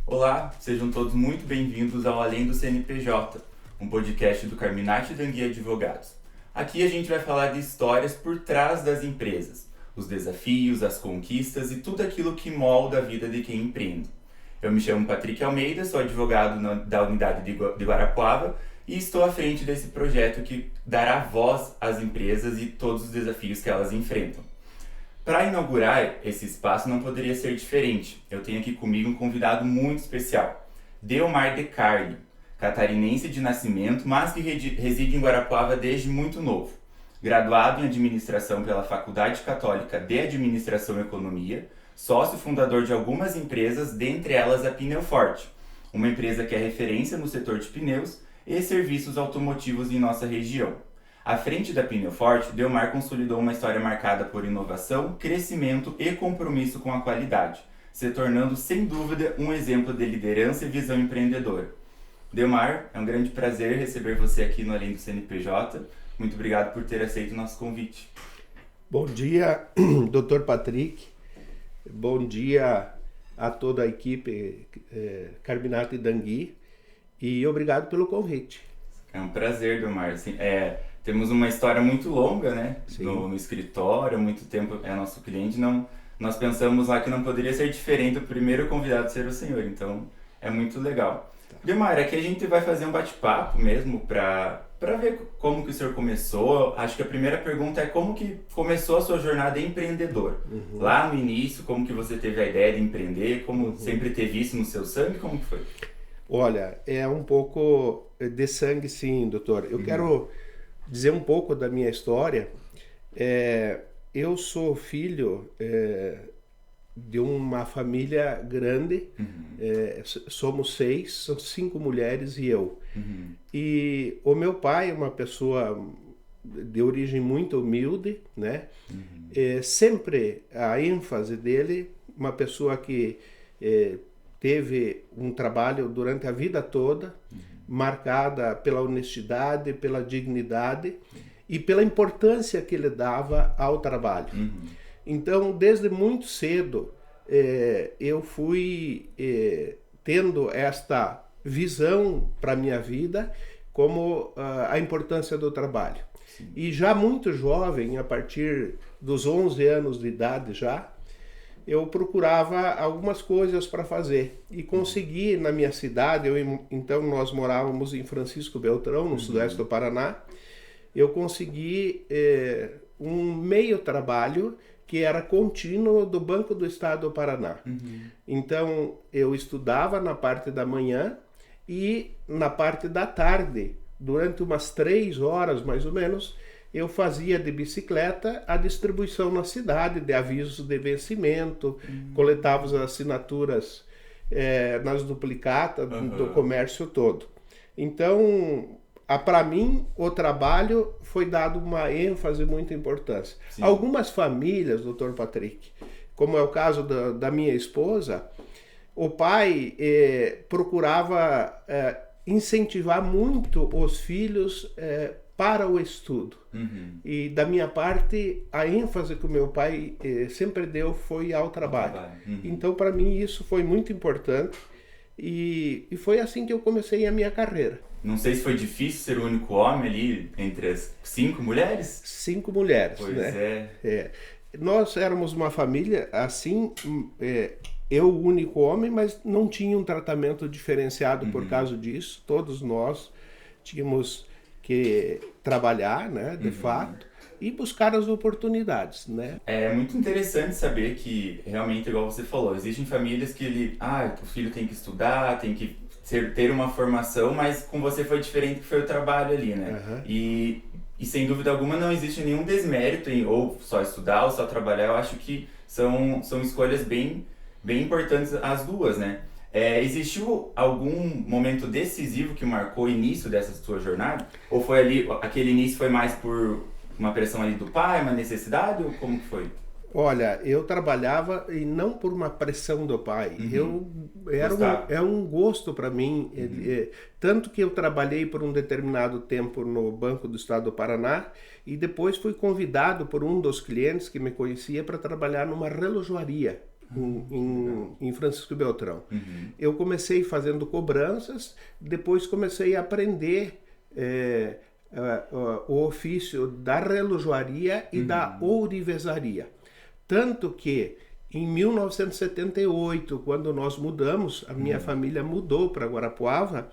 Olá, sejam todos muito bem-vindos ao Além do CNPJ, um podcast do Carminati Dangui Advogados. Aqui a gente vai falar de histórias por trás das empresas, os desafios, as conquistas e tudo aquilo que molda a vida de quem empreende. Eu me chamo Patrick Almeida, sou advogado da unidade de Guarapuava e estou à frente desse projeto que dará voz às empresas e todos os desafios que elas enfrentam. Para inaugurar esse espaço não poderia ser diferente. Eu tenho aqui comigo um convidado muito especial, Delmar De Carli, catarinense de nascimento, mas que reside em Guarapuava desde muito novo. Graduado em Administração pela Faculdade Católica de Administração e Economia, sócio fundador de algumas empresas, dentre elas a Pneu Forte, uma empresa que é referência no setor de pneus e serviços automotivos em nossa região. À frente da Pneu Forte, Delmar consolidou uma história marcada por inovação, crescimento e compromisso com a qualidade, se tornando sem dúvida um exemplo de liderança e visão empreendedora. Delmar, é um grande prazer receber você aqui no Além do CNPJ. Muito obrigado por ter aceito o nosso convite. Bom dia, Dr. Patrick. Bom dia a toda a equipe Carminati Dangui e obrigado pelo convite. É um prazer, Delmar. Assim, temos uma história muito longa, né? No escritório, há muito tempo é nosso cliente. Nós pensamos lá que não poderia ser diferente o primeiro convidado ser o senhor, então é muito legal. Tá. Delmar, aqui a gente vai fazer um bate-papo mesmo para ver como que o senhor começou. Acho que a primeira pergunta é como que começou a sua jornada empreendedor. Lá no início, como que você teve a ideia de empreender, como sempre teve isso no seu sangue, como que foi? Olha, é um pouco de sangue sim, doutor. Eu quero dizer um pouco da minha história. Eu sou filho de uma família grande, somos 6, são 5 mulheres e eu. E o meu pai é uma pessoa de origem muito humilde, né? Sempre a ênfase dele, uma pessoa que teve um trabalho durante a vida toda, marcada pela honestidade, pela dignidade e pela importância que ele dava ao trabalho. Então, desde muito cedo, eu fui tendo esta visão para a minha vida como a importância do trabalho. Sim. E já muito jovem, a partir dos 11 anos de idade já, eu procurava algumas coisas para fazer e consegui na minha cidade. Então nós morávamos em Francisco Beltrão, no sudoeste do Paraná. Eu consegui um meio trabalho que era contínuo do Banco do Estado do Paraná. Então eu estudava na parte da manhã e na parte da tarde, durante umas 3 horas mais ou menos, eu fazia de bicicleta a distribuição na cidade de avisos de vencimento, coletava as assinaturas nas duplicatas do comércio todo. Então, para mim, o trabalho foi dado uma ênfase muito importante. Sim. Algumas famílias, Dr. Patrick, como é o caso da minha esposa, o pai procurava incentivar muito os filhos para o estudo. E da minha parte, a ênfase que o meu pai sempre deu foi ao trabalho. Então, para mim, isso foi muito importante e foi assim que eu comecei a minha carreira. Não sei se foi difícil ser o único homem ali entre as 5 mulheres? 5 mulheres, pois né? Nós éramos uma família assim, eu o único homem, mas não tinha um tratamento diferenciado por causa disso. Todos nós tínhamos que trabalhar, né, de fato, e buscar as oportunidades, né? É muito interessante saber que, realmente, igual você falou, existem famílias que o filho tem que estudar, tem que ter uma formação, mas com você foi diferente, que foi o trabalho ali, né? E sem dúvida alguma não existe nenhum desmérito em ou só estudar ou só trabalhar. Eu acho que são escolhas bem importantes as duas, né? Existiu algum momento decisivo que marcou o início dessa sua jornada? Ou foi ali, aquele início foi mais por uma pressão ali do pai, uma necessidade, ou como que foi? Olha, eu trabalhava e não por uma pressão do pai. Era um gosto para mim. Tanto que eu trabalhei por um determinado tempo no Banco do Estado do Paraná e depois fui convidado por um dos clientes que me conhecia para trabalhar numa relojoaria em Francisco Beltrão. Eu comecei fazendo cobranças, depois comecei a aprender o ofício da relojoaria e da ourivesaria. Tanto que em 1978, quando nós mudamos, a minha família mudou para Guarapuava,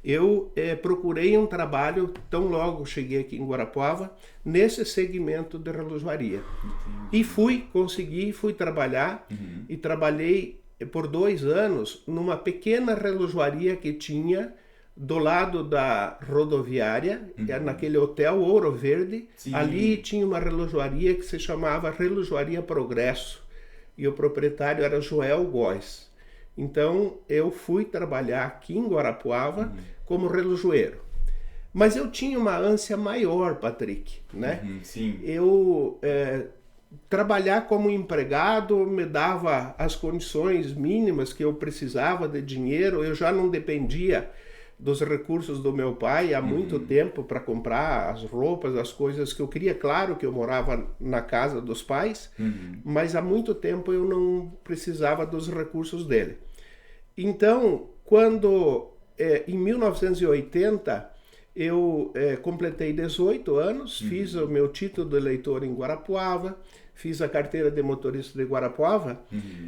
eu procurei um trabalho, tão logo cheguei aqui em Guarapuava, nesse segmento de relojoaria. E fui trabalhar, e trabalhei por 2 anos numa pequena relojoaria que tinha do lado da rodoviária, naquele hotel Ouro Verde. Sim. Ali tinha uma relojoaria que se chamava Relojoaria Progresso, e o proprietário era Joel Góes. Então, eu fui trabalhar aqui em Guarapuava como relojoeiro. Mas eu tinha uma ânsia maior, Patrick, né? Sim. Eu trabalhar como empregado me dava as condições mínimas que eu precisava de dinheiro. Eu já não dependia dos recursos do meu pai há muito tempo para comprar as roupas, as coisas que eu queria. Claro que eu morava na casa dos pais, mas há muito tempo eu não precisava dos recursos dele. Então, quando em 1980 eu completei 18 anos, fiz o meu título de eleitor em Guarapuava, fiz a carteira de motorista de Guarapuava,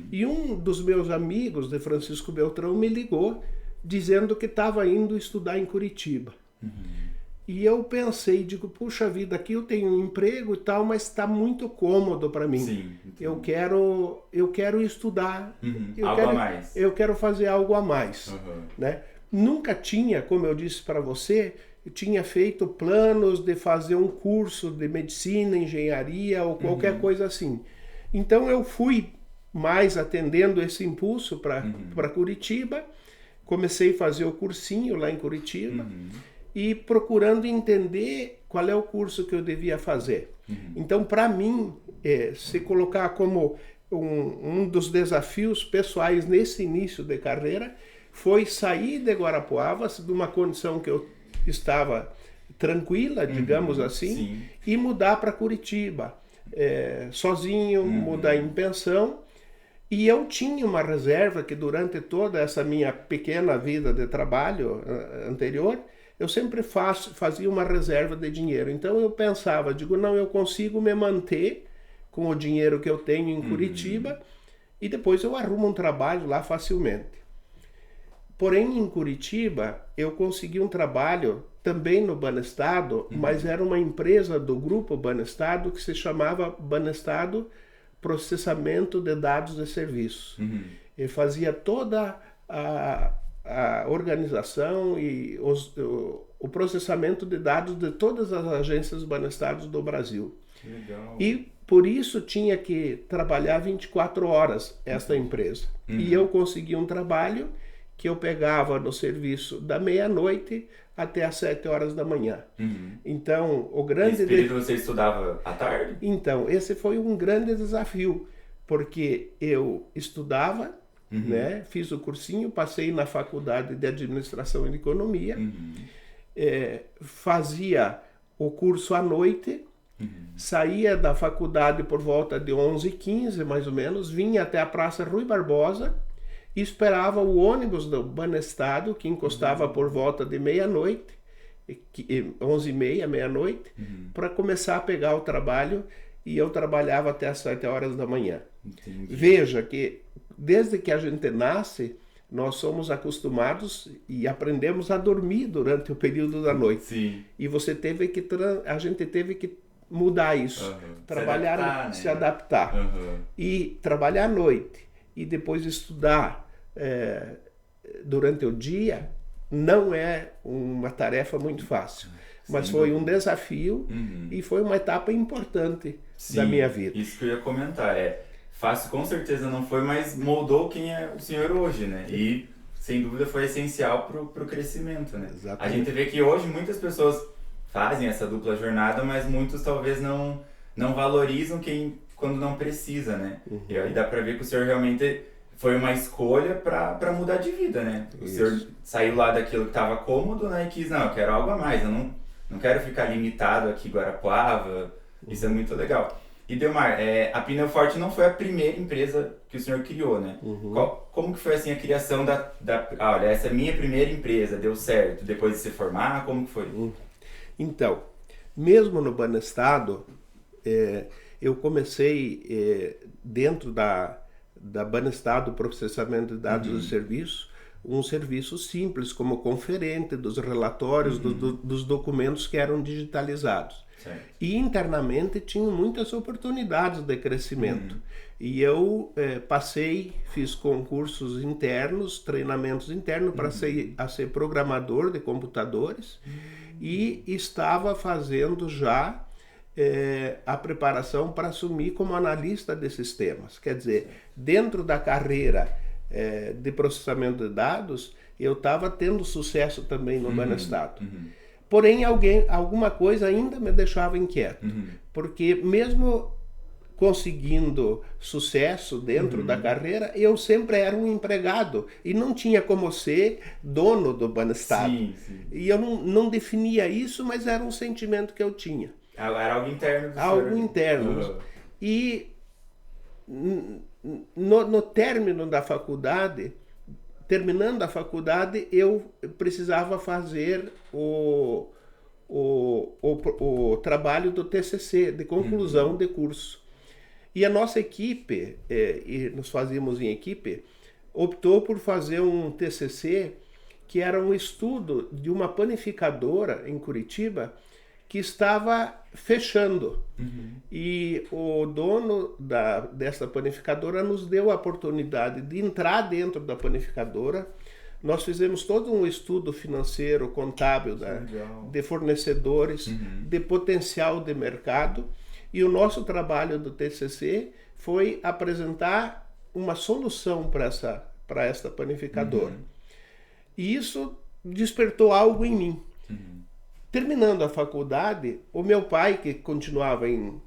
e um dos meus amigos de Francisco Beltrão me ligou dizendo que estava indo estudar em Curitiba. E eu pensei, digo, puxa vida, aqui eu tenho um emprego e tal, mas está muito cômodo para mim. Sim, eu quero estudar. A mais. Eu quero fazer algo a mais. Né? Nunca tinha, como eu disse para você, eu tinha feito planos de fazer um curso de medicina, engenharia ou qualquer coisa assim. Então eu fui mais atendendo esse impulso para Curitiba. Comecei a fazer o cursinho lá em Curitiba e procurando entender qual é o curso que eu devia fazer. Então, para mim, se colocar como um dos desafios pessoais nesse início de carreira, foi sair de Guarapuava, de uma condição que eu estava tranquila, digamos assim, e mudar para Curitiba, sozinho, mudar em pensão. E eu tinha uma reserva que durante toda essa minha pequena vida de trabalho anterior, eu sempre fazia uma reserva de dinheiro. Então eu pensava, digo, não, eu consigo me manter com o dinheiro que eu tenho em Curitiba e depois eu arrumo um trabalho lá facilmente. Porém, em Curitiba, eu consegui um trabalho também no Banestado, mas era uma empresa do grupo Banestado que se chamava Banestado Processamento de Dados de Serviços. Ele fazia toda a organização e o processamento de dados de todas as agências Banestado do Brasil. Que legal. E por isso tinha que trabalhar 24 horas essa empresa. E eu consegui um trabalho que eu pegava no serviço da meia-noite até às 7 horas da manhã. Então, o grande... Nesse período você estudava à tarde? Então, esse foi um grande desafio, porque eu estudava, né? Fiz o cursinho, passei na faculdade de Administração e de Economia, fazia o curso à noite, saía da faculdade por volta de 11h15, mais ou menos, vinha até a Praça Rui Barbosa, e esperava o ônibus do Banestado, que encostava por volta de meia-noite, 11h30, meia-noite, para começar a pegar o trabalho, e eu trabalhava até as 7 horas da manhã. Entendi. Veja que desde que a gente nasce, nós somos acostumados e aprendemos a dormir durante o período da noite. Sim. E a gente teve que mudar isso, trabalhar, se adaptar, e trabalhar à noite. E depois estudar durante o dia não é uma tarefa muito fácil. Mas foi um desafio e foi uma etapa importante da minha vida. Isso que eu ia comentar. Fácil com certeza não foi, mas moldou quem é o senhor hoje, né? E sem dúvida foi essencial para o crescimento, né? Exatamente. A gente vê que hoje muitas pessoas fazem essa dupla jornada, mas muitos talvez não valorizam quando não precisa, né? E aí dá para ver que o senhor realmente foi uma escolha para mudar de vida, né? O senhor saiu lá daquilo que estava cômodo, né? E quis, não, eu quero algo a mais, eu não quero ficar limitado aqui em Guarapuava. Isso é muito legal. E Delmar, a Pneu Forte não foi a primeira empresa que o senhor criou, né? Como que foi assim a criação olha, essa é a minha primeira empresa, deu certo, depois de se formar, como que foi? Então, mesmo no Banestado, eu comecei dentro da Banestado Processamento de Dados e Serviços, um serviço simples, como conferente dos relatórios, dos documentos que eram digitalizados. Certo. E internamente tinha muitas oportunidades de crescimento. E eu fiz concursos internos, treinamentos internos para ser programador de computadores e estava fazendo já a preparação para assumir como analista de sistemas. Quer dizer, dentro da carreira de processamento de dados, eu estava tendo sucesso também no Banestado. Porém, alguma coisa ainda me deixava inquieto, porque mesmo conseguindo sucesso dentro da carreira, eu sempre era um empregado e não tinha como ser dono do Banestado. Sim, sim. E eu não definia isso, mas era um sentimento que eu tinha. Era algo interno do senhor. Algo interno. E no término da faculdade, terminando a faculdade, eu precisava fazer o trabalho do TCC, de conclusão de curso. E a nossa equipe, e nós fazíamos em equipe, optou por fazer um TCC que era um estudo de uma panificadora em Curitiba que estava fechando. E o dono dessa panificadora nos deu a oportunidade de entrar dentro da panificadora. Nós fizemos todo um estudo financeiro, contábil, de fornecedores, de potencial de mercado. E o nosso trabalho do TCC foi apresentar uma solução para esta panificadora. E isso despertou algo em mim. Terminando a faculdade, o meu pai, que continuava em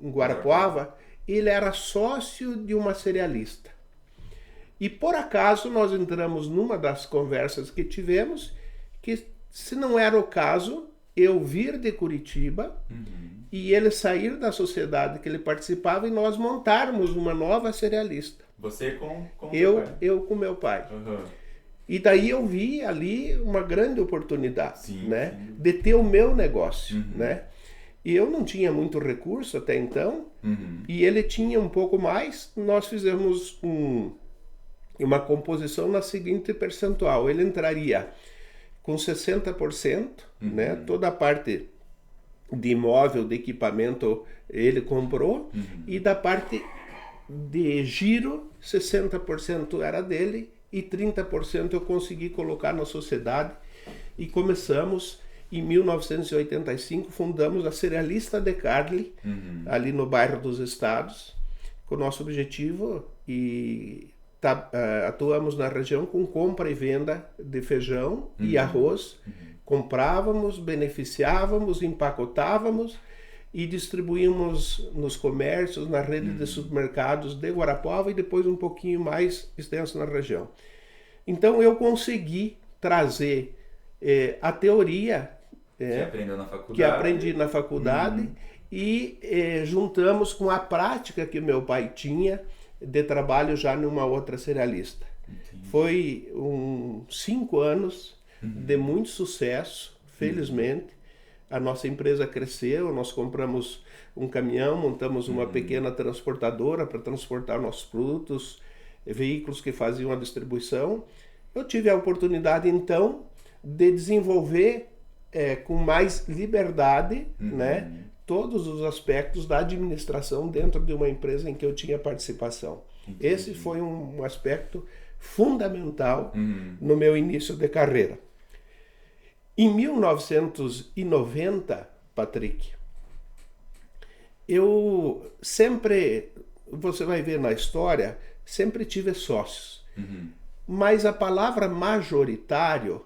Guarapuava, ele era sócio de uma cerealista. E por acaso nós entramos numa das conversas que tivemos, que se não era o caso, eu vir de Curitiba e ele sair da sociedade que ele participava e nós montarmos uma nova cerealista. Você com eu com meu pai. E daí eu vi ali uma grande oportunidade, né? De ter o meu negócio, né? E eu não tinha muito recurso até então, e ele tinha um pouco mais. Nós fizemos uma composição na seguinte percentual. Ele entraria com 60%, né? Toda a parte de imóvel, de equipamento, ele comprou, e da parte de giro, 60% era dele, e 30% eu consegui colocar na sociedade. E começamos, em 1985, fundamos a Cerealista de Carli, ali no bairro dos Estados, com o nosso objetivo, e atuamos na região com compra e venda de feijão e arroz. Comprávamos, beneficiávamos, empacotávamos e distribuímos nos comércios, na rede de supermercados de Guarapuava e depois um pouquinho mais extenso na região. Então eu consegui trazer a teoria que aprendi na faculdade e juntamos com a prática que meu pai tinha de trabalho já numa outra cerealista. Foi 5 anos de muito sucesso, felizmente. A nossa empresa cresceu, nós compramos um caminhão, montamos uma pequena transportadora para transportar nossos produtos, veículos que faziam a distribuição. Eu tive a oportunidade, então, de desenvolver com mais liberdade, né, todos os aspectos da administração dentro de uma empresa em que eu tinha participação. Esse foi um aspecto fundamental no meu início de carreira. Em 1990, Patrick, eu sempre, você vai ver na história, sempre tive sócios. Mas a palavra majoritário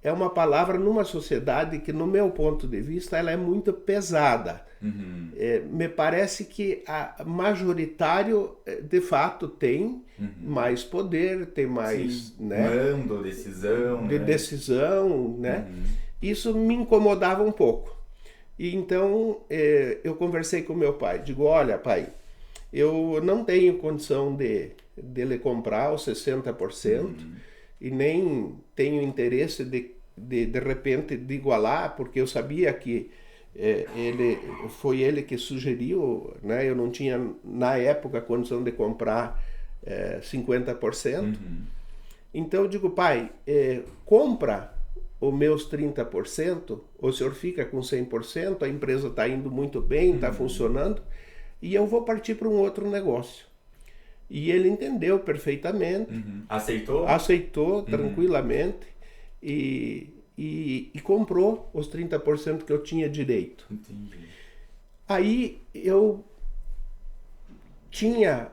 é uma palavra numa sociedade que, no meu ponto de vista, ela é muito pesada. Me parece que a majoritário, de fato, tem mais poder, tem mais mando, decisão. Decisão, né? Isso me incomodava um pouco. E então eu conversei com meu pai. Digo, olha, pai, eu não tenho condição de lhe comprar os 60% e nem tenho interesse de repente de igualar, porque eu sabia que foi ele que sugeriu, né? Eu não tinha na época condição de comprar 50%. Então eu digo, pai, compra os meus 30%, o senhor fica com 100%, a empresa está indo muito bem, está funcionando, e eu vou partir para um outro negócio. E ele entendeu perfeitamente. Aceitou? Aceitou tranquilamente e comprou os 30% que eu tinha direito. Entendi. Aí eu tinha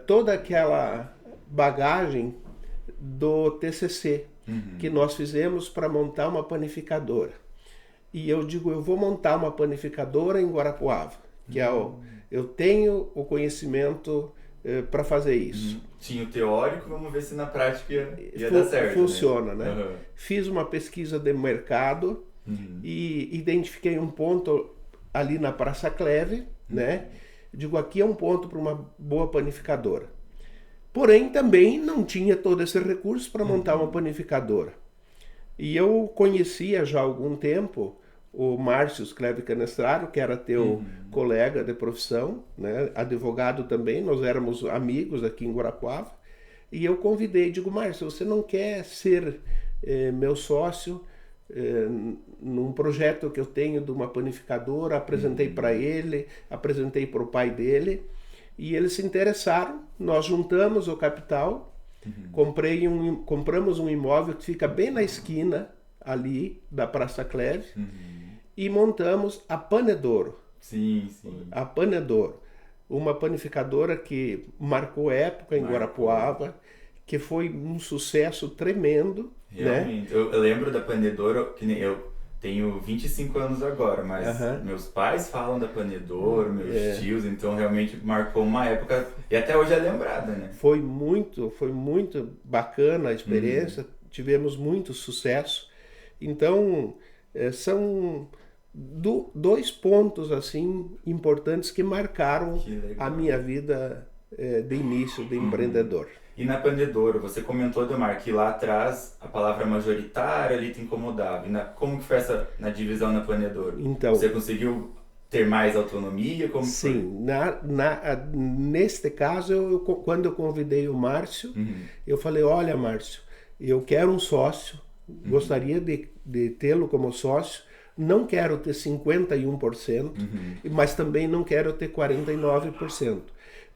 toda aquela bagagem do TCC que nós fizemos para montar uma panificadora. E eu digo, eu vou montar uma panificadora em Guarapuava, que eu tenho o conhecimento para fazer isso. Tinha o teórico, vamos ver se na prática ia dar certo. Funciona, né? Fiz uma pesquisa de mercado e identifiquei um ponto ali na Praça Cleve, né? Digo, aqui é um ponto para uma boa panificadora. Porém, também não tinha todo esse recurso para montar uma panificadora. E eu conhecia já há algum tempo o Márcio Cleve Canestraro, que era teu colega de profissão, né? Advogado também, nós éramos amigos aqui em Guarapuava. E eu convidei, digo, Márcio, você não quer ser meu sócio num projeto que eu tenho de uma panificadora? Apresentei para ele, apresentei para o pai dele. E eles se interessaram, nós juntamos o capital, compramos um imóvel que fica bem na esquina ali da Praça Cleve e montamos a Panedouro. Sim. A Panedouro, uma panificadora que marcou época em Guarapuava, que foi um sucesso tremendo. Realmente, né? Eu lembro da Panedouro, que nem eu tenho 25 anos agora, mas meus pais falam da Panedouro, meus tios, então realmente marcou uma época e até hoje é lembrada, né? Foi muito bacana a experiência, tivemos muito sucesso. Então, são dois pontos assim importantes que marcaram a minha vida de início de empreendedor. E na Panedouro, você comentou, Ademar, que lá atrás a palavra majoritária ali te incomodava. como que foi na divisão na Panedouro? Então, você conseguiu ter mais autonomia? Sim, neste caso, quando eu convidei o Márcio, eu falei, olha Márcio, eu quero um sócio, gostaria de tê-lo como sócio, não quero ter 51%, mas também não quero ter 49%.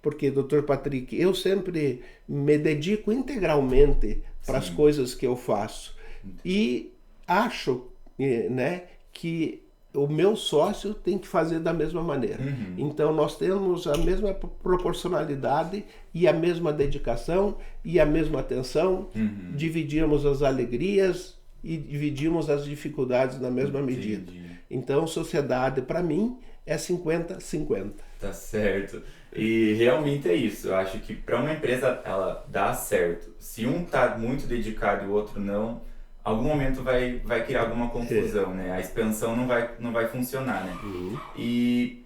Porque, Dr. Patrick, eu sempre me dedico integralmente para as coisas que eu faço. E acho, né, que o meu sócio tem que fazer da mesma maneira. Então, nós temos a mesma proporcionalidade e a mesma dedicação e a mesma atenção. Dividimos as alegrias e dividimos as dificuldades na mesma medida. Então, sociedade, para mim, é 50-50. Tá certo. E realmente é isso. Eu acho que para uma empresa ela dá certo. Se um tá muito dedicado e o outro não, algum momento vai criar alguma confusão, né? A expansão não vai funcionar, né? E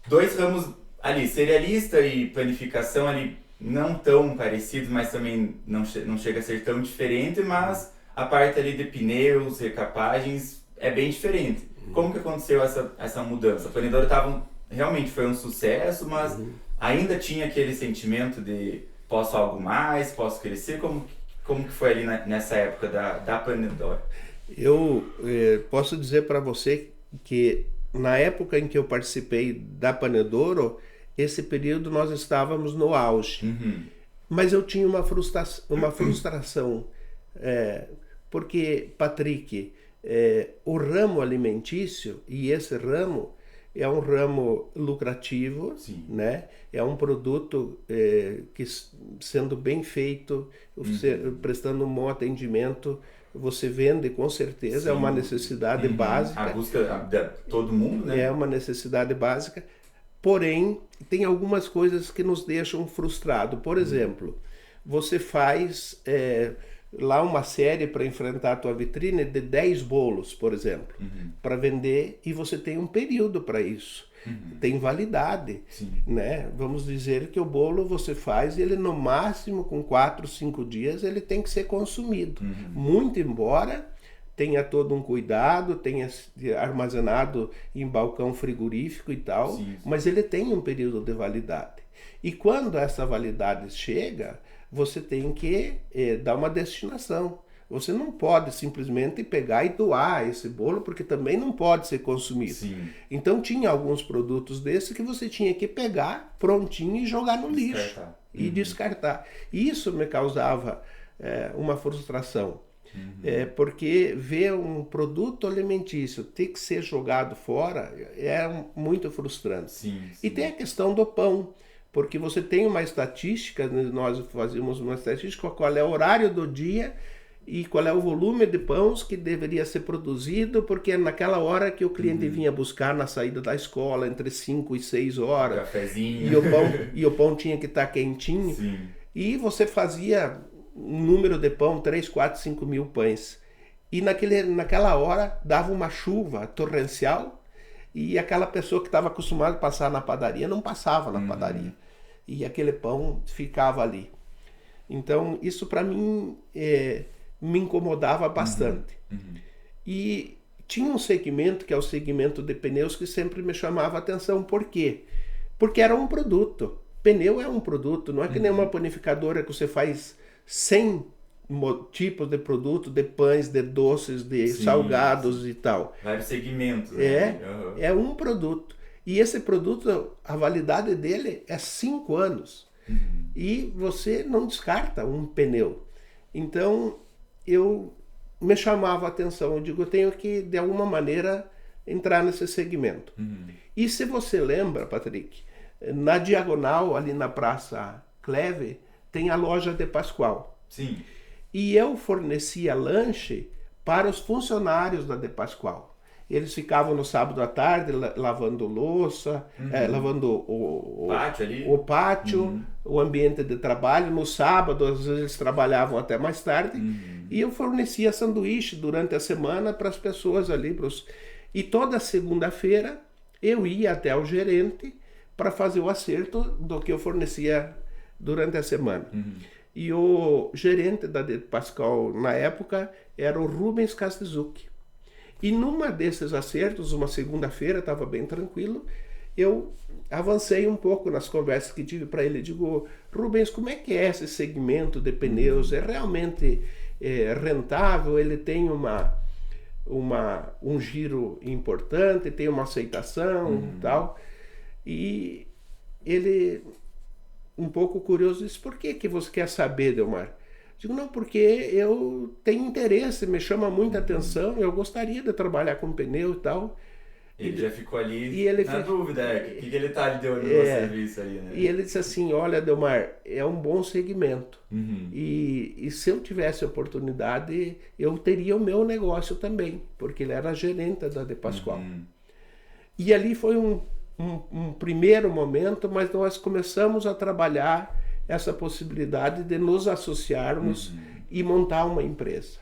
dois ramos ali, cerealista e planificação ali, não tão parecidos, mas também não chega a ser tão diferente, mas a parte ali de pneus, recapagens é bem diferente. Como que aconteceu essa mudança? A Panedouro realmente foi um sucesso, mas ainda tinha aquele sentimento de posso algo mais, posso crescer? Como que foi ali nessa época da Panedouro? Eu posso dizer para você que na época em que eu participei da Panedouro, esse período nós estávamos no auge. Mas eu tinha uma frustração, porque, Patrick, o ramo alimentício, e esse ramo é um ramo lucrativo, né? É um produto que, sendo bem feito, prestando um bom atendimento, você vende com certeza. É uma necessidade básica. A busca de todo mundo, né? É uma necessidade básica. Porém, tem algumas coisas que nos deixam frustrados. Por exemplo, você faz lá uma série para enfrentar a tua vitrine de 10 bolos, por exemplo, para vender, e você tem um período para isso. Tem validade, né? Vamos dizer que o bolo você faz, ele no máximo com 4, 5 dias ele tem que ser consumido. Muito embora tenha todo um cuidado, tenha armazenado em balcão frigorífico e tal, mas ele tem um período de validade. E quando essa validade chega, você tem que dar uma destinação. Você não pode simplesmente pegar e doar esse bolo, porque também não pode ser consumido. Então tinha alguns produtos desses que você tinha que pegar prontinho e jogar no lixo. E descartar. Isso me causava uma frustração. Porque ver um produto alimentício ter que ser jogado fora é muito frustrante. E tem a questão do pão. Porque você tem uma estatística, nós fazíamos uma estatística, qual é o horário do dia e qual é o volume de pães que deveria ser produzido, porque é naquela hora que o cliente vinha buscar na saída da escola, entre 5 e 6 horas. Cafezinho. E o pão tinha que estar quentinho. E você fazia um número de pão, 3, 4, 5 mil pães. E naquela hora dava uma chuva torrencial e aquela pessoa que estava acostumada a passar na padaria não passava na padaria. E aquele pão ficava ali. Então isso para mim me incomodava bastante. E tinha um segmento, que é o segmento de pneus, que sempre me chamava a atenção. Por quê? Porque era um produto. Pneu é um produto, não é que nem uma panificadora que você faz 100 tipos de produto, de pães, de doces, de salgados e tal. Vários segmentos. É um produto. E esse produto, a validade dele é 5 anos. E você não descarta um pneu. Então, eu me chamava a atenção. Eu digo, eu tenho que, de alguma maneira, entrar nesse segmento. E se você lembra, Patrick, na diagonal, ali na Praça Cleve, tem a loja de Pascoal. E eu fornecia lanche para os funcionários da De Pascoal. Eles ficavam no sábado à tarde lavando louça, lavando o pátio, o ambiente de trabalho. No sábado, às vezes, eles trabalhavam até mais tarde. E eu fornecia sanduíche durante a semana para as pessoas ali. E toda segunda-feira eu ia até o gerente para fazer o acerto do que eu fornecia durante a semana. E o gerente da De Pascoal, na época, era o Rubens Castizucchi. E numa desses acertos, uma segunda-feira, estava bem tranquilo, eu avancei um pouco nas conversas que tive para ele. Digo, Rubens, como é que é esse segmento de pneus? É realmente rentável? Ele tem um giro importante, tem uma aceitação e tal? E ele, um pouco curioso, disse, por que você quer saber, Delmar? Digo, não, porque eu tenho interesse, me chama muita atenção, eu gostaria de trabalhar com pneu e tal. Ele já ficou ali na dúvida, o que ele está de olho no serviço aí, né? E ele disse assim, olha, Delmar, é um bom segmento. E se eu tivesse oportunidade, eu teria o meu negócio também, porque ele era gerente da De Pascoal. E ali foi um primeiro momento, mas nós começamos a trabalhar essa possibilidade de nos associarmos e montar uma empresa.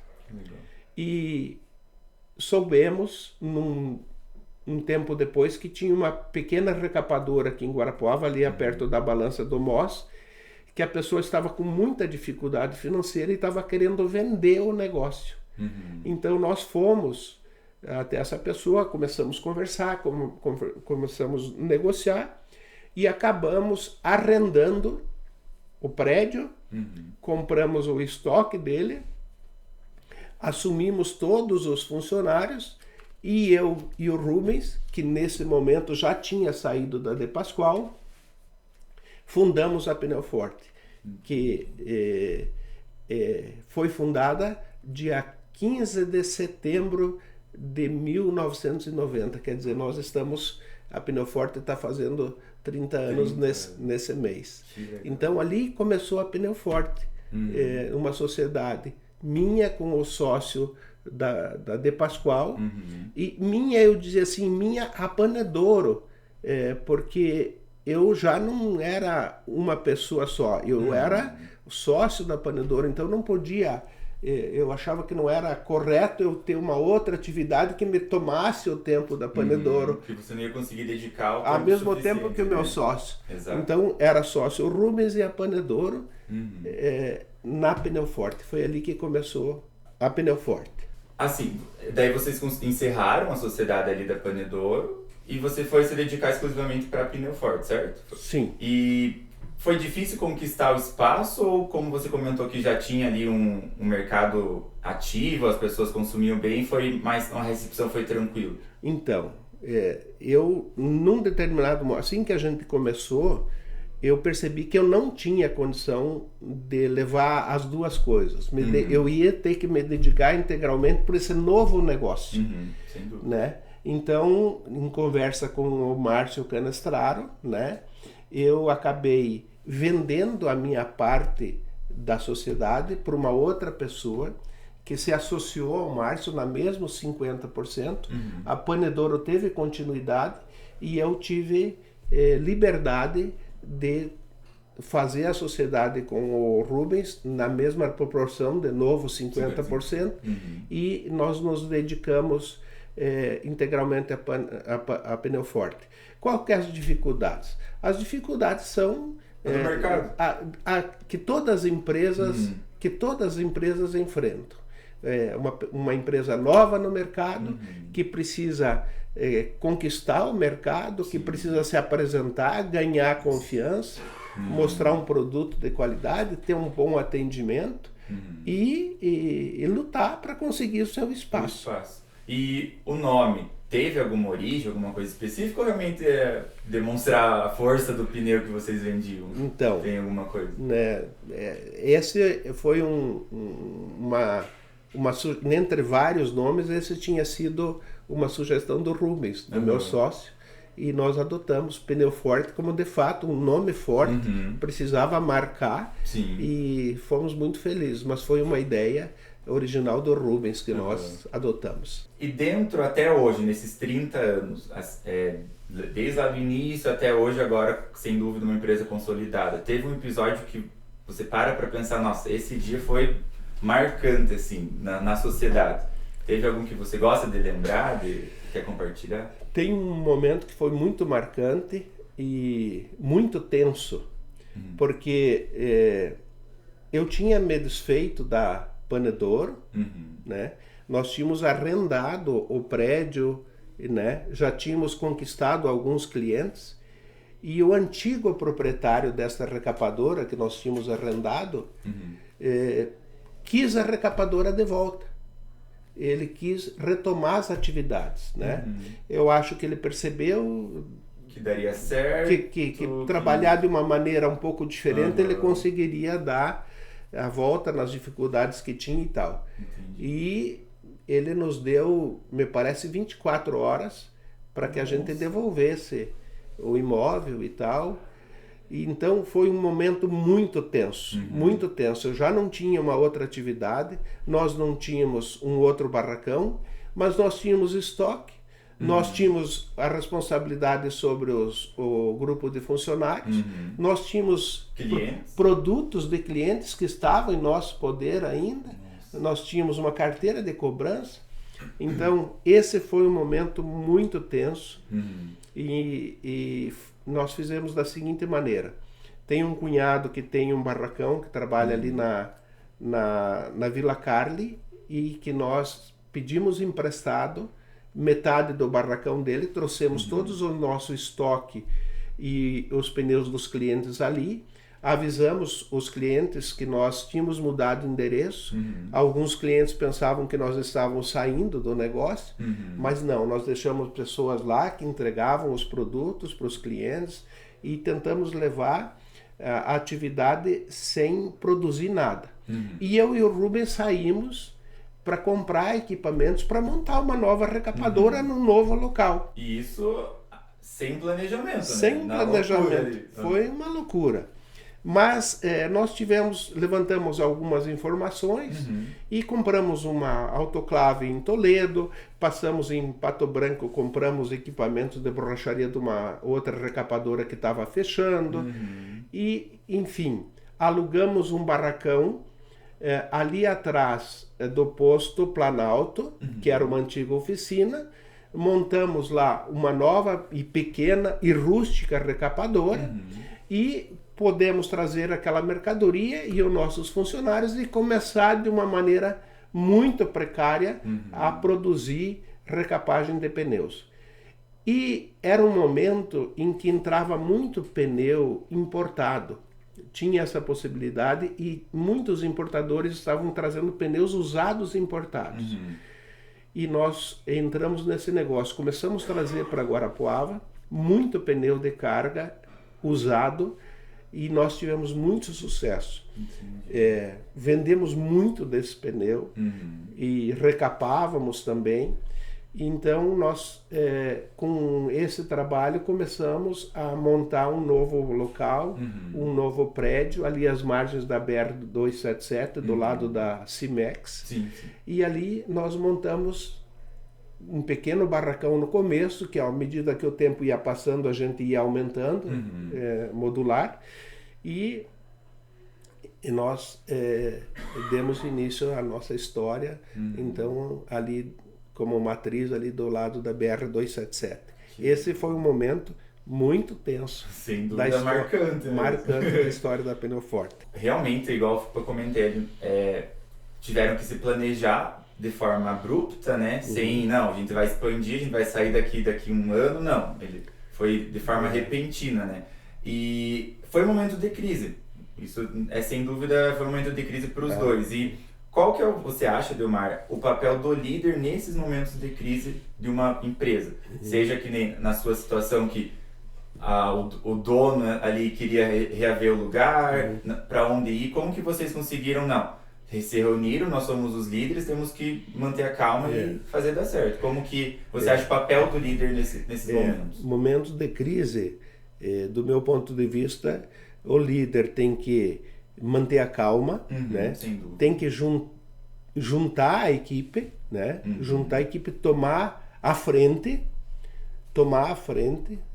E soubemos, um tempo depois, que tinha uma pequena recapadora aqui em Guarapuava, ali perto da Balança do Mós, que a pessoa estava com muita dificuldade financeira e estava querendo vender o negócio. Então nós fomos até essa pessoa, começamos a conversar, começamos a negociar e acabamos arrendando o prédio, compramos o estoque dele, assumimos todos os funcionários e eu e o Rubens, que nesse momento já tinha saído da De Pascoal, fundamos a Pneu Forte, que foi fundada dia 15 de setembro de 1990, quer dizer, a Pneu Forte está fazendo 30 anos nesse mês. Então ali começou a Pneu Forte, uma sociedade minha com o sócio da De Pascoal, e eu dizia assim, minha a Panedouro, porque eu já não era uma pessoa só, eu era sócio da Panedouro, então não podia eu achava que não era correto eu ter uma outra atividade que me tomasse o tempo da Panedouro. Que você não ia conseguir dedicar o tempo ao mesmo tempo que o meu né? sócio. Exato. Então era sócio o Rubens e a Panedouro na Pneu Forte. Foi ali que começou a Pneu Forte. Assim, daí vocês encerraram a sociedade ali da Panedouro e você foi se dedicar exclusivamente para a Pneu Forte, certo? Sim. E foi difícil conquistar o espaço ou, como você comentou que já tinha ali um mercado ativo, as pessoas consumiam bem, a recepção foi tranquila? Então, eu num determinado momento, assim que a gente começou, eu percebi que eu não tinha condição de levar as duas coisas. Eu ia ter que me dedicar integralmente por esse novo negócio. Sem dúvida. Né? Então, em conversa com o Márcio Canestraro, né, eu acabei vendendo a minha parte da sociedade para uma outra pessoa que se associou ao Márcio na mesma 50%. A Panedouro teve continuidade e eu tive liberdade de fazer a sociedade com o Rubens na mesma proporção, de novo 50%, e nós nos dedicamos integralmente a Pneu Forte. Quais que as dificuldades? As dificuldades são do mercado. Que todas as empresas enfrentam. Uma empresa nova no mercado, que precisa conquistar o mercado, que precisa se apresentar, ganhar confiança, mostrar um produto de qualidade, ter um bom atendimento e lutar para conseguir o seu espaço. E o nome, teve alguma origem, alguma coisa específica ou realmente é demonstrar a força do pneu que vocês vendiam? Então, tem alguma coisa? Esse foi entre vários nomes, esse tinha sido uma sugestão do Rubens, do meu sócio, e nós adotamos Pneu Forte como de fato um nome forte, precisava marcar. Sim. E fomos muito felizes, mas foi uma ideia original do Rubens que nós adotamos. E dentro até hoje, nesses 30 anos, desde lá do início até hoje, agora sem dúvida uma empresa consolidada, teve um episódio que você para pensar, nossa, esse dia foi marcante assim, na sociedade. Teve algum que você gosta de lembrar, quer compartilhar? Tem um momento que foi muito marcante e muito tenso, porque eu tinha me desfeito da Panedouro, né? Nós tínhamos arrendado o prédio, né? Já tínhamos conquistado alguns clientes e o antigo proprietário desta recapadora que nós tínhamos arrendado quis a recapadora de volta. Ele quis retomar as atividades, né? Eu acho que ele percebeu que daria certo, que trabalhar de uma maneira um pouco diferente ele conseguiria dar a volta nas dificuldades que tinha e tal. E ele nos deu, me parece, 24 horas para que a gente devolvesse o imóvel e tal. E então foi um momento muito tenso, muito tenso. Eu já não tinha uma outra atividade, nós não tínhamos um outro barracão, mas nós tínhamos estoque, nós tínhamos a responsabilidade sobre o grupo de funcionários, nós tínhamos produtos de clientes que estavam em nosso poder ainda, nós tínhamos uma carteira de cobrança. Então esse foi um momento muito tenso e nós fizemos da seguinte maneira. Tem um cunhado que tem um barracão que trabalha ali na Vila Carli e que nós pedimos emprestado metade do barracão dele, trouxemos todos o nosso estoque e os pneus dos clientes ali, avisamos os clientes que nós tínhamos mudado de endereço. Alguns clientes pensavam que nós estávamos saindo do negócio, mas não, nós deixamos pessoas lá que entregavam os produtos para os clientes e tentamos levar a atividade sem produzir nada. E eu e o Rubens saímos para comprar equipamentos para montar uma nova recapadora num novo local. E isso sem planejamento, sem planejamento. Foi uma loucura. Mas nós levantamos algumas informações e compramos uma autoclave em Toledo, passamos em Pato Branco, compramos equipamentos de borracharia de uma outra recapadora que estava fechando e, enfim, alugamos um barracão ali atrás do posto Planalto, que era uma antiga oficina, montamos lá uma nova e pequena e rústica recapadora e podemos trazer aquela mercadoria e os nossos funcionários e começar de uma maneira muito precária a produzir recapagem de pneus. E era um momento em que entrava muito pneu importado. Tinha essa possibilidade e muitos importadores estavam trazendo pneus usados importados. E nós entramos nesse negócio. Começamos a trazer para Guarapuava muito pneu de carga usado e nós tivemos muito sucesso. Vendemos muito desse pneu e recapávamos também. Então nós, com esse trabalho, começamos a montar um novo local, um novo prédio, ali às margens da BR-277, do lado da Cimex. E ali nós montamos um pequeno barracão no começo, que à medida que o tempo ia passando, a gente ia aumentando, modular, e nós demos início à nossa história, então ali como matriz ali do lado da BR-277. Esse foi um momento muito tenso. Sem dúvida, marcante. Marcante da história da Pneu Forte. Realmente, igual eu comentei, tiveram que se planejar de forma abrupta, né? Sem, não, a gente vai expandir, a gente vai sair daqui um ano, não. Ele foi de forma repentina, né? E foi um momento de crise. Isso sem dúvida, foi um momento de crise para os dois. E qual que você acha, Delmar, o papel do líder nesses momentos de crise de uma empresa? Seja que nem na sua situação que o dono ali queria reaver o lugar, para onde ir, como que vocês conseguiram, não? Se reuniram, nós somos os líderes, temos que manter a calma e fazer dar certo. Como que você acha o papel do líder nesses momentos? Momentos de crise, do meu ponto de vista, o líder tem que manter a calma, né? Tem que juntar a equipe, né? Juntar a equipe, tomar a frente,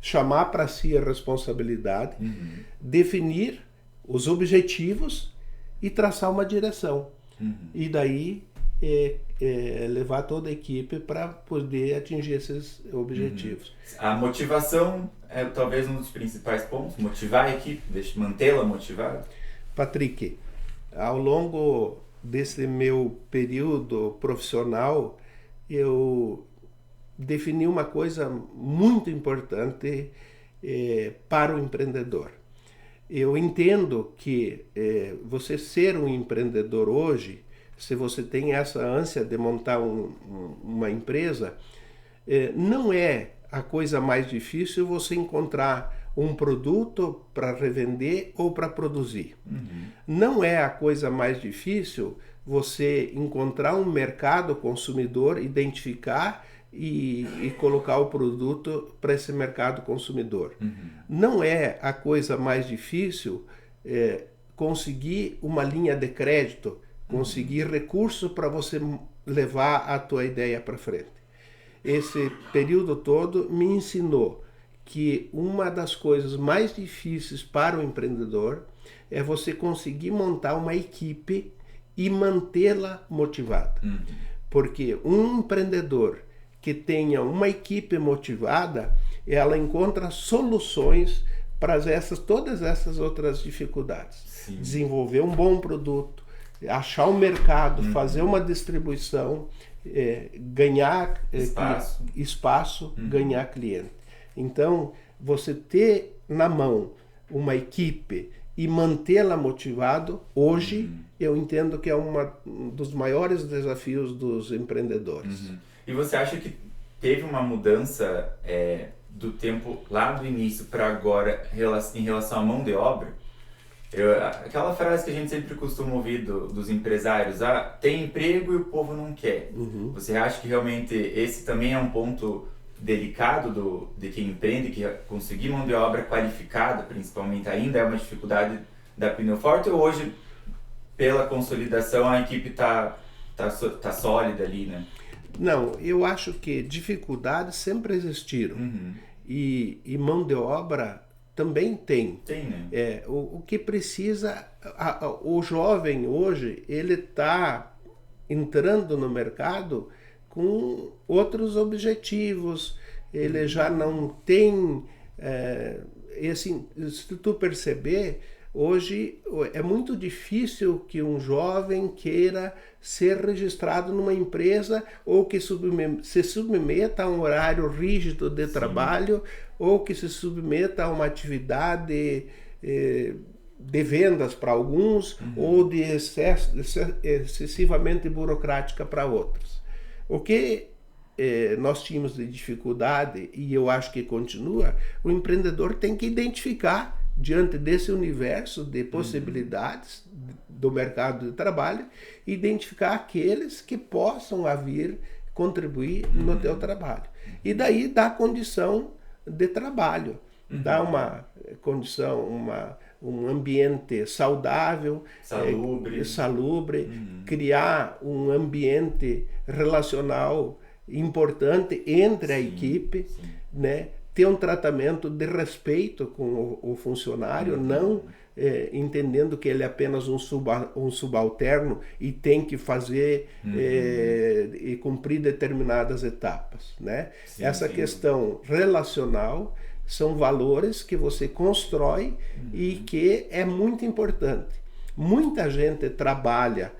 chamar para si a responsabilidade, definir os objetivos e traçar uma direção. E daí levar toda a equipe para poder atingir esses objetivos. A motivação é talvez um dos principais pontos, motivar a equipe, mantê-la motivada. Patrick, ao longo desse meu período profissional, eu defini uma coisa muito importante para o empreendedor. Eu entendo que você ser um empreendedor hoje, se você tem essa ânsia de montar uma empresa, não é a coisa mais difícil você encontrar um produto para revender ou para produzir. Não é a coisa mais difícil você encontrar um mercado consumidor, identificar e colocar o produto para esse mercado consumidor. Não é a coisa mais difícil conseguir uma linha de crédito, conseguir recurso para você levar a tua ideia para frente. Esse período todo me ensinou que uma das coisas mais difíceis para o empreendedor é você conseguir montar uma equipe e mantê-la motivada. Porque um empreendedor que tenha uma equipe motivada, ela encontra soluções para todas essas outras dificuldades. Desenvolver um bom produto, achar um mercado, fazer uma distribuição, ganhar espaço, ganhar cliente. Então, você ter na mão uma equipe e mantê-la motivado, hoje eu entendo que é um dos maiores desafios dos empreendedores. E você acha que teve uma mudança do tempo lá do início para agora em relação à mão de obra? Aquela frase que a gente sempre costuma ouvir dos empresários, tem emprego e o povo não quer. Você acha que realmente esse também é um ponto delicado de quem empreende, que conseguir mão de obra qualificada, principalmente, ainda é uma dificuldade da Pneu Forte, ou hoje, pela consolidação, a equipe tá sólida ali, né? Não, eu acho que dificuldades sempre existiram. E mão de obra também tem. Tem, né? O que precisa, o jovem hoje, ele está entrando no mercado com outros objetivos, ele já não tem, e assim, se tu perceber, hoje é muito difícil que um jovem queira ser registrado numa empresa ou que se submeta a um horário rígido de trabalho ou que se submeta a uma atividade de vendas para alguns ou de excessivamente burocrática para outros. O que nós tínhamos de dificuldade, e eu acho que continua, o empreendedor tem que identificar diante desse universo de possibilidades do mercado de trabalho, identificar aqueles que possam vir contribuir no teu trabalho. E daí dá condição de trabalho, dá uma condição, um ambiente saudável, salubre, criar um ambiente relacional importante entre a equipe, né? Ter um tratamento de respeito com o funcionário, não entendendo que ele é apenas um subalterno e tem que fazer e cumprir determinadas etapas, né? Essa questão relacional são valores que você constrói e que é muito importante. Muita gente trabalha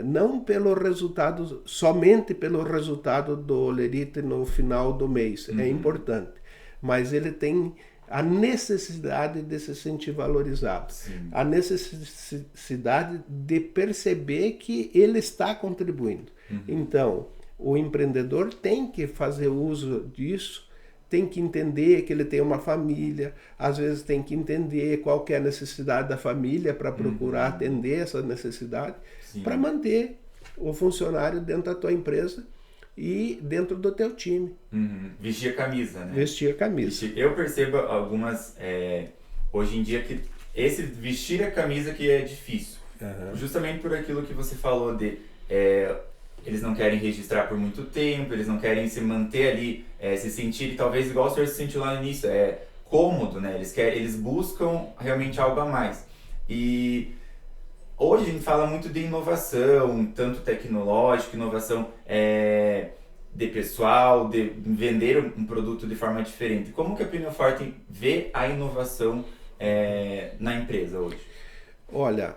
não pelo resultado, somente pelo resultado do Olerite no final do mês, é importante, mas ele tem a necessidade de se sentir valorizado, a necessidade de perceber que ele está contribuindo. Então, o empreendedor tem que fazer uso disso, tem que entender que ele tem uma família, às vezes tem que entender qual que é a necessidade da família para procurar atender essa necessidade, para manter o funcionário dentro da tua empresa e dentro do teu time. Vestir a camisa, né? Vestir a camisa. Eu percebo algumas, hoje em dia, que esse vestir a camisa que é difícil. Justamente por aquilo que você falou de... eles não querem registrar por muito tempo, eles não querem se manter ali, se sentir, talvez igual o senhor se sentiu lá no início, cômodo, né? Eles buscam realmente algo a mais. E hoje a gente fala muito de inovação, tanto tecnológica, inovação de pessoal, de vender um produto de forma diferente. Como que a Pneu Forte vê a inovação na empresa hoje? Olha,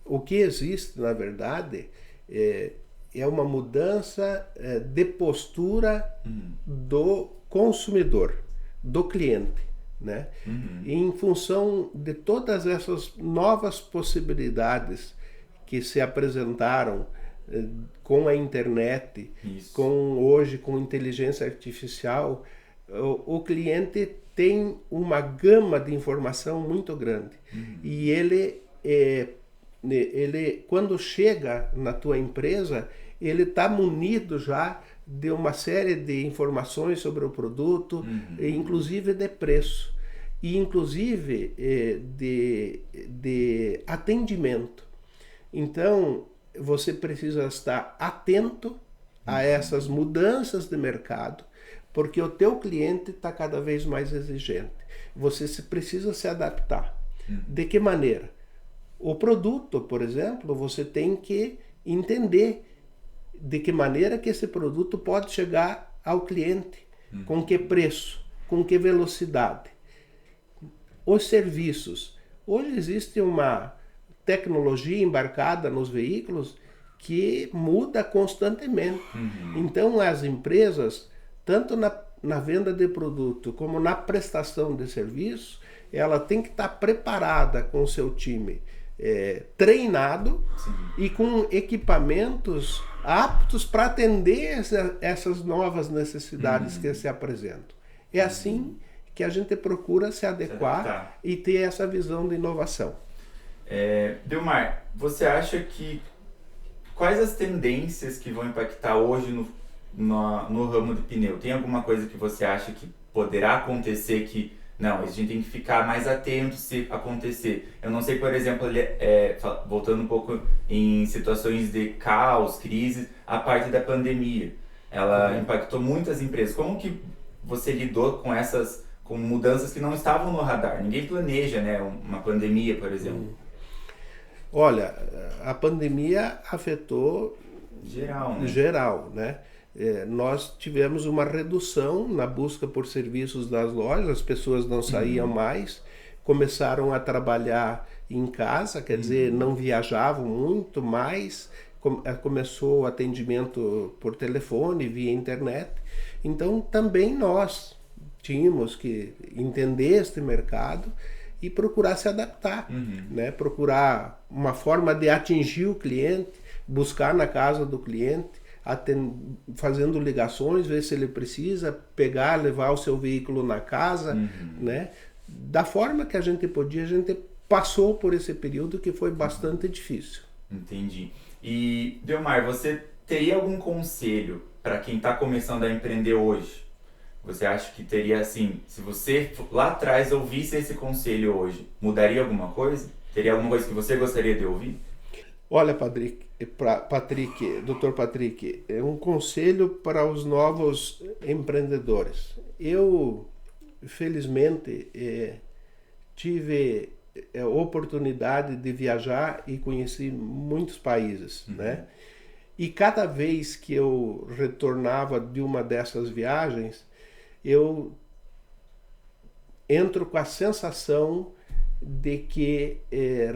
o que existe, na verdade, é uma mudança de postura do consumidor, do cliente, né? Em função de todas essas novas possibilidades que se apresentaram com a internet, hoje com inteligência artificial, o cliente tem uma gama de informação muito grande e ele quando chega na tua empresa, ele está munido já de uma série de informações sobre o produto, inclusive de preço, e inclusive de atendimento. Então, você precisa estar atento a essas mudanças de mercado, porque o teu cliente está cada vez mais exigente. Você precisa se adaptar. De que maneira? O produto, por exemplo, você tem que entender de que maneira que esse produto pode chegar ao cliente, com que preço, com que velocidade. Os serviços. Hoje existe uma tecnologia embarcada nos veículos que muda constantemente. Então as empresas, tanto na venda de produto como na prestação de serviço, ela tem que estar preparada com o seu time treinado e com equipamentos aptos para atender essas novas necessidades que se apresentam. É assim que a gente procura se adequar e ter essa visão de inovação. Delmar, você acha que quais as tendências que vão impactar hoje no ramo de pneu? Tem alguma coisa que você acha que poderá acontecer que não, a gente tem que ficar mais atento se acontecer? Eu não sei, por exemplo, voltando um pouco em situações de caos, crises, a parte da pandemia. Ela impactou muitas empresas. Como que você lidou com com mudanças que não estavam no radar. Ninguém planeja, né, uma pandemia, por exemplo. Olha, a pandemia afetou Geral, né? Nós tivemos uma redução na busca por serviços das lojas, as pessoas não saíam mais, começaram a trabalhar em casa, quer dizer, não viajavam muito mais, começou o atendimento por telefone, via internet. Então também nós tínhamos que entender este mercado e procurar se adaptar, né? Procurar uma forma de atingir o cliente, buscar na casa do cliente, fazendo ligações, ver se ele precisa, pegar, levar o seu veículo na casa, né? Da forma que a gente podia, a gente passou por esse período que foi bastante difícil. Entendi. E, Delmar, você teria algum conselho para quem está começando a empreender hoje? Você acha que teria, assim, se você lá atrás ouvisse esse conselho hoje, mudaria alguma coisa? Teria alguma coisa que você gostaria de ouvir? Olha, Dr. Patrick, é um conselho para os novos empreendedores. Eu, felizmente, tive a oportunidade de viajar e conheci muitos países, né? E cada vez que eu retornava de uma dessas viagens, eu entro com a sensação de que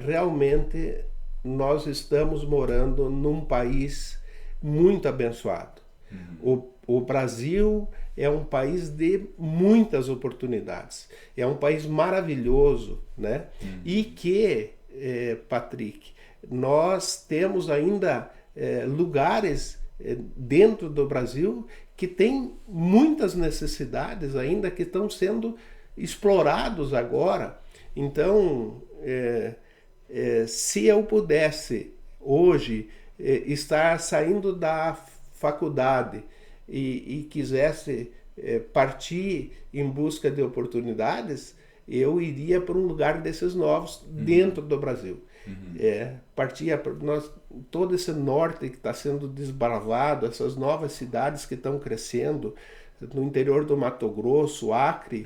realmente nós estamos morando num país muito abençoado. O Brasil é um país de muitas oportunidades. É um país maravilhoso, né? E que, Patrick, nós temos ainda lugares dentro do Brasil que tem muitas necessidades ainda que estão sendo explorados agora. Então, se eu pudesse hoje estar saindo da faculdade e quisesse partir em busca de oportunidades, eu iria para um lugar desses novos dentro do Brasil. Partia para todo esse norte que está sendo desbravado, essas novas cidades que estão crescendo no interior do Mato Grosso, Acre,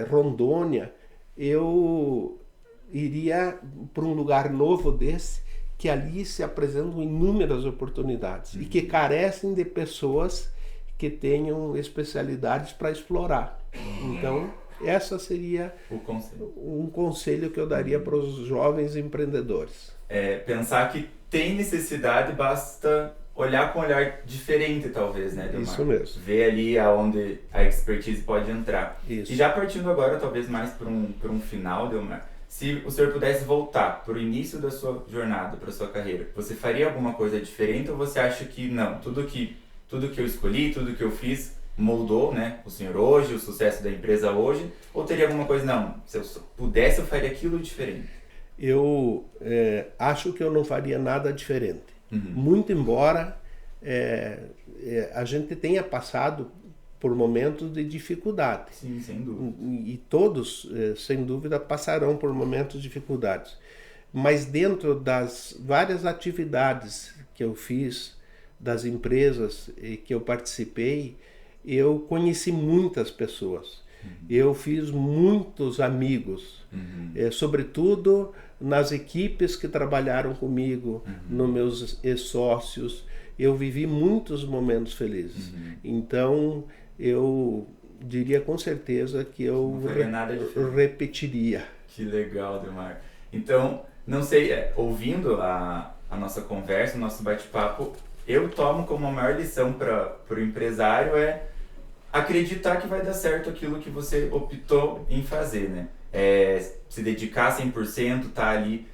Rondônia. Eu iria para um lugar novo desse, que ali se apresentam inúmeras oportunidades e que carecem de pessoas que tenham especialidades para explorar. Então, essa seria um conselho que eu daria para os jovens empreendedores. Pensar que tem necessidade, basta olhar com um olhar diferente, talvez, né, Delmar? Isso mesmo. Ver ali aonde a expertise pode entrar. Isso. E já partindo agora, talvez mais para um final, Delmar, se o senhor pudesse voltar para o início da sua jornada, para a sua carreira, você faria alguma coisa diferente ou você acha que não, tudo que eu escolhi, tudo que eu fiz moldou, né, o senhor hoje, o sucesso da empresa hoje, ou teria alguma coisa, não, se eu pudesse eu faria aquilo diferente? Eu acho que eu não faria nada diferente. Muito embora a gente tenha passado por momentos de dificuldade. Sim, sem dúvida. E todos, sem dúvida, passarão por momentos de dificuldades. Mas dentro das várias atividades que eu fiz, das empresas que eu participei, eu conheci muitas pessoas. Eu fiz muitos amigos, sobretudo nas equipes que trabalharam comigo, nos meus sócios. Eu vivi muitos momentos felizes. Então, eu diria com certeza que eu repetiria. Que legal, Delmar. Então, não sei, ouvindo a nossa conversa, o nosso bate-papo, eu tomo como a maior lição para o empresário acreditar que vai dar certo aquilo que você optou em fazer, né? Se dedicar 100%, tá ali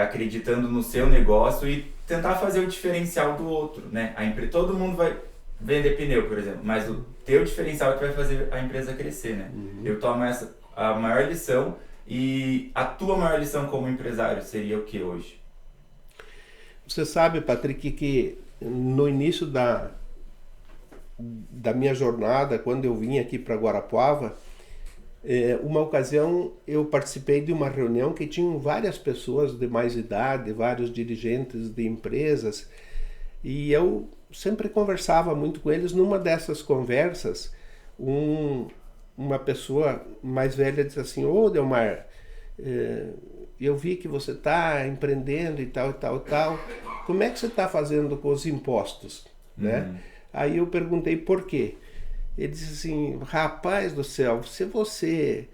acreditando no seu negócio e tentar fazer o diferencial do outro, né? Todo mundo vai vender pneu, por exemplo, mas o teu diferencial é que vai fazer a empresa crescer, né? Eu tomo essa a maior lição. E a tua maior lição como empresário seria o que hoje? Você sabe, Patrick, que no início da minha jornada, quando eu vim aqui para Guarapuava, uma ocasião eu participei de uma reunião que tinham várias pessoas de mais idade, vários dirigentes de empresas, e eu sempre conversava muito com eles. Numa dessas conversas, um uma pessoa mais velha disse assim: ô Delmar, eu vi que você está empreendendo e tal, e tal, e tal. Como é que você está fazendo com os impostos? Né? Aí eu perguntei por quê. Ele disse assim: rapaz do céu, se você...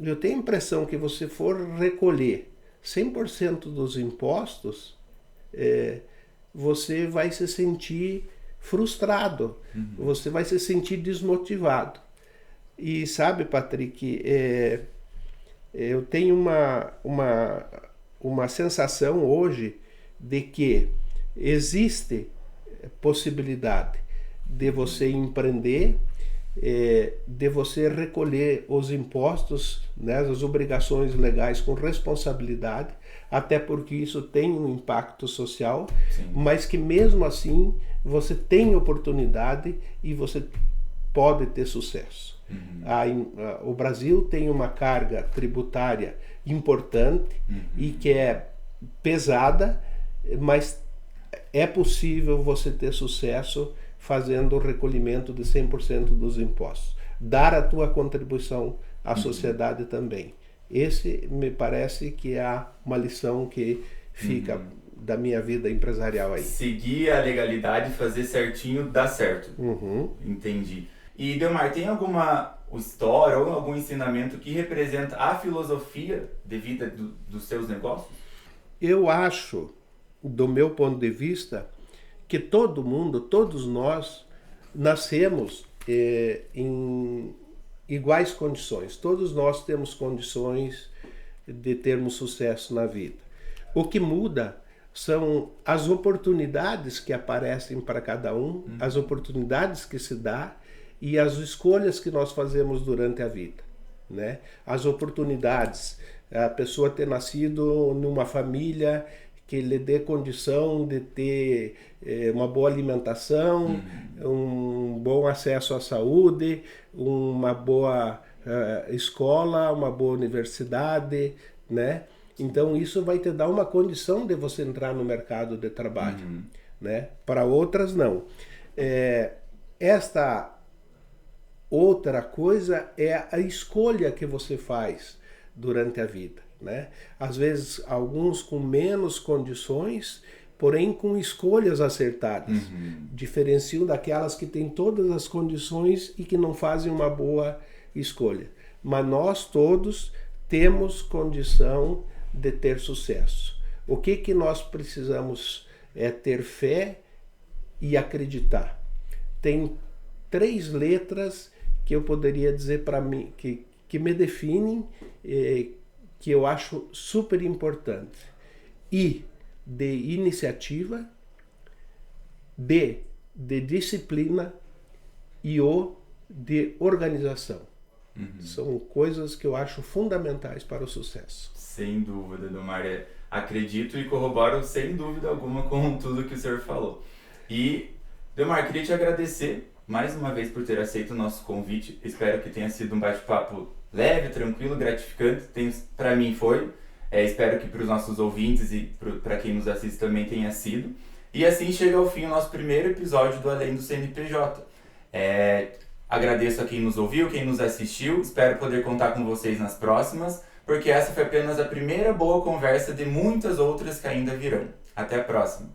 eu tenho a impressão que você for recolher 100% dos impostos, você vai se sentir frustrado, você vai se sentir desmotivado. E sabe, Patrick, eu tenho uma sensação hoje de que existe possibilidade de você empreender, de você recolher os impostos, né, as obrigações legais com responsabilidade, até porque isso tem um impacto social. Sim. Mas que mesmo assim você tem oportunidade e você pode ter sucesso. O Brasil tem uma carga tributária importante e que é pesada, mas é possível você ter sucesso fazendo o recolhimento de 100% dos impostos. Dar a tua contribuição à sociedade também. Esse me parece que é uma lição que fica da minha vida empresarial aí. Seguir a legalidade, fazer certinho, dá certo. Entendi. E Delmar, tem alguma história ou algum ensinamento que representa a filosofia de vida dos seus negócios? Eu acho, do meu ponto de vista, que todo mundo, todos nós, nascemos em iguais condições. Todos nós temos condições de termos sucesso na vida. O que muda são as oportunidades que aparecem para cada um, as oportunidades que se dá e as escolhas que nós fazemos durante a vida, né? As oportunidades, a pessoa ter nascido numa família que lhe dê condição de ter uma boa alimentação, um bom acesso à saúde, uma boa escola, uma boa universidade, né? Então isso vai te dar uma condição de você entrar no mercado de trabalho, né? Para outras não. Esta outra coisa é a escolha que você faz durante a vida, né? Às vezes alguns com menos condições, porém com escolhas acertadas, diferenciam daquelas que têm todas as condições e que não fazem uma boa escolha. Mas nós todos temos condição de ter sucesso. O que nós precisamos é ter fé e acreditar. Tem 3 letras que eu poderia dizer para mim, que me definem, que eu acho super importante. I, de iniciativa, D, de disciplina e O, de organização. São coisas que eu acho fundamentais para o sucesso. Sem dúvida, Delmar. Acredito e corroboro sem dúvida alguma com tudo que o senhor falou. E, Delmar, queria te agradecer mais uma vez por ter aceito o nosso convite. Espero que tenha sido um bate-papo leve, tranquilo, gratificante. Para mim foi. Espero que para os nossos ouvintes e para quem nos assiste também tenha sido. E assim chega ao fim o nosso primeiro episódio do Além do CNPJ. Agradeço a quem nos ouviu, quem nos assistiu. Espero poder contar com vocês nas próximas, porque essa foi apenas a primeira boa conversa de muitas outras que ainda virão. Até a próxima!